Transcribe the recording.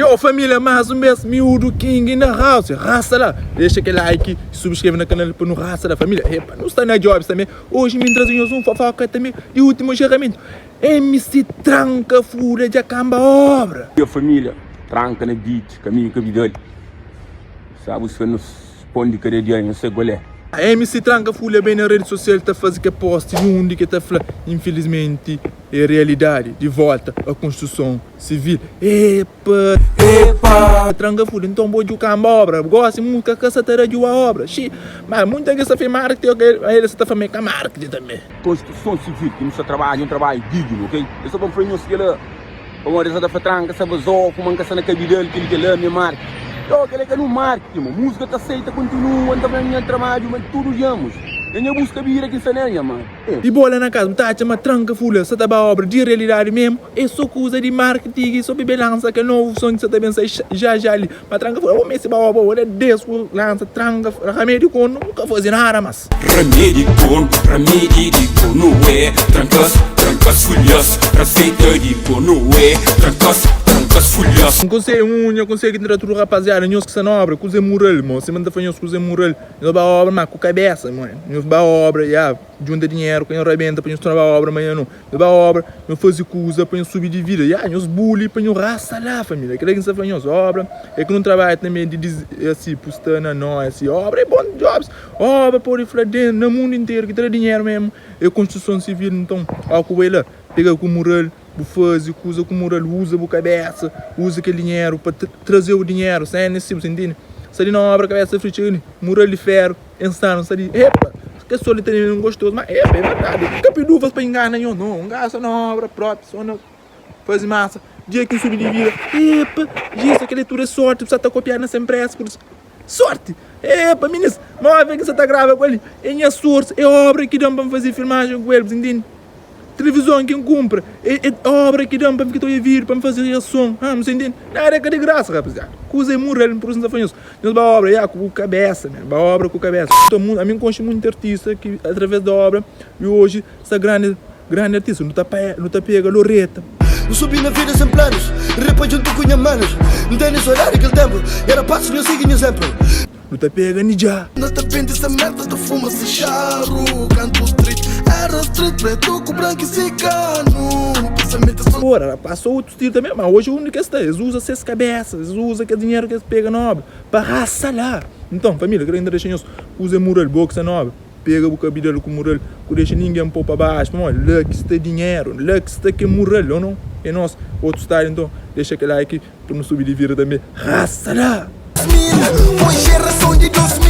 Yo, família, mais um mês, miúdo King in the house, raça lá. Deixa aquele like, subscreve no canal para no raça da família. Epa, não está na Jobs também. Hoje me trazemos um fofoca também de último encerramento. MC Tranca Fúria de acamba obra. E a família, tranca na beat, caminho com a vida. Sabe, se foi nos pontos de cada não sei qual é. A MC Tranca Fúria bem na rede social está fazendo que poste um de que está falando, infelizmente, é realidade, de volta à construção civil. Epa! Tranca Fúria, então vou jogar a obra, gosto de música que essa terá de uma obra. Mas muita gente faz marketing, ele está fazendo com marketing também. Construção civil, que não se trabalha, um trabalho digno, ok? Eu só vou fazer isso que ele, como ele está tranca, sabe, só, como que na cabida que ele é minha marca. Eu quero que no marketing, música está aceita, continua, também minha trabalho, mas tudo jamos. Eu busco vir aqui sem mano. E bola na casa, tá chama Tranca Fúria, você tá a obra de realidade mesmo. É só coisa de marketing, só bebê lança que é novo som que você também sai já ali. Mas Tranca Fúria, vamos esse obra, olha desço, lança Tranca, remédio com nunca fazer nada, mas. Remédio com não é, trancas folhas, receita de com não é, trancas folhas. Não consegue unha, consegue entrar tudo rapaziada, nós que são obra, coisa mural, mano. Você manda fazer coisa mural, nós ba obra, mas com cabeça, mano. Nós ba obra, já, junta dinheiro, quem arrebenta, para nós trabalhar obra, amanhã não. Nós ba obra, nós fazer coisa, para nós subir de vida, já, nós bully, para nós raça lá, família. Que que você faz nós obra, é que não trabalha também de assim, postando nós, assim, obra é bom jobs, obra pode ir para dentro, no mundo inteiro, que traz dinheiro mesmo. É construção civil, então, ao que vai lá, pega com o mural. Fazer coisa com moral, usa a cabeça, usa aquele dinheiro para trazer o dinheiro, sem necessidade, entende? Se ele não abre a cabeça fritinha, moral de ferro, insano, se ele, epa, que só ele tem um gostoso, mas epa, é verdade, capiduvas para enganar, não, gasta na obra própria, só não faz massa, dia que subir de vida, epa, isso, aquele tudo é sorte, precisa estar copiando nessa empresa, por isso, sorte, epa, meninas, não é que você está grávida com ele, é minha sorte, é obra que dão para fazer filmagem com eles, entende? Televisão quem compra, é obra que dão para ficar a vir, para fazer a som, não se entende? Nada é de graça, rapaziada. Coisa é moral, por isso não faz isso. Nós ba obra, já, com cabeça, ba obra com cabeça. A mim conheço muito artista que, através da obra, e hoje, essa grande artista, não tá pega Loreta. Eu subi na vida sem planos, repa junto com minhas manos. Não tem nesse horário aquele tempo, era passo, não sigo exemplo. Não tá pega nem já. Não te pende essa merda, tu fuma se charro, canto street. Era street preto com branco e cigano. Pensamento é só. Ora, passou outro estilo também, mas hoje o único que está, eles usam essas cabeças, eles usam aquele dinheiro que eles pegam na obra, para raça lá. Então, família, que ainda deixa isso, usa mural, boxa na obra, pega o cabelo com mural, que deixa ninguém pôr para baixo, mas olha, que está dinheiro, lá que está que mural, ou não? É nosso, outro estado, então, deixa aquele like para não subir de vida também, raça lá. Foi geração de 2000.